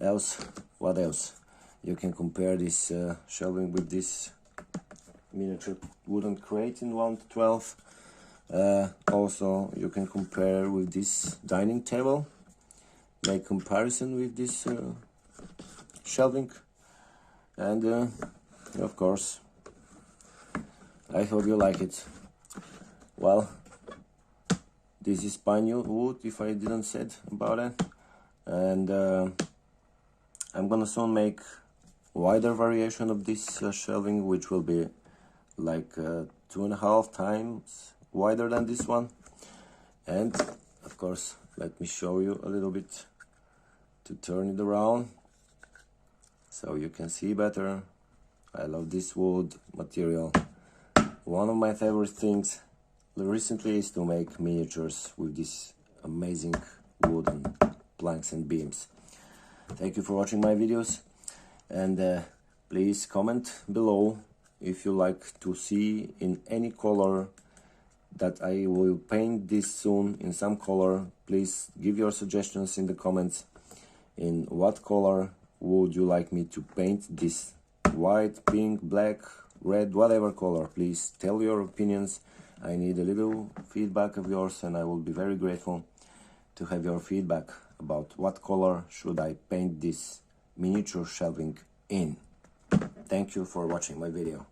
What else? You can compare this shelving with this miniature wooden crate in 1:12. Also, you can compare with this dining table. Make comparison with this shelving, and of course, I hope you like it. Well, this is pine wood, if I didn't said about it, and I'm gonna soon make wider variation of this shelving, which will be like 2.5 times wider than this one. And of course, let me show you a little bit to turn it around so you can see better. I love this wood material. One of my favorite things recently is to make miniatures with these amazing wooden planks and beams. Thank you for watching my videos, and please comment below if you like to see in any color that I will paint this soon in some color. Please give your suggestions in the comments. In what color would you like me to paint this? White, pink, black, red, whatever color. Please tell your opinions. I need a little feedback of yours, and I will be very grateful to have your feedback about what color should I paint this miniature shelving in. Thank you for watching my video.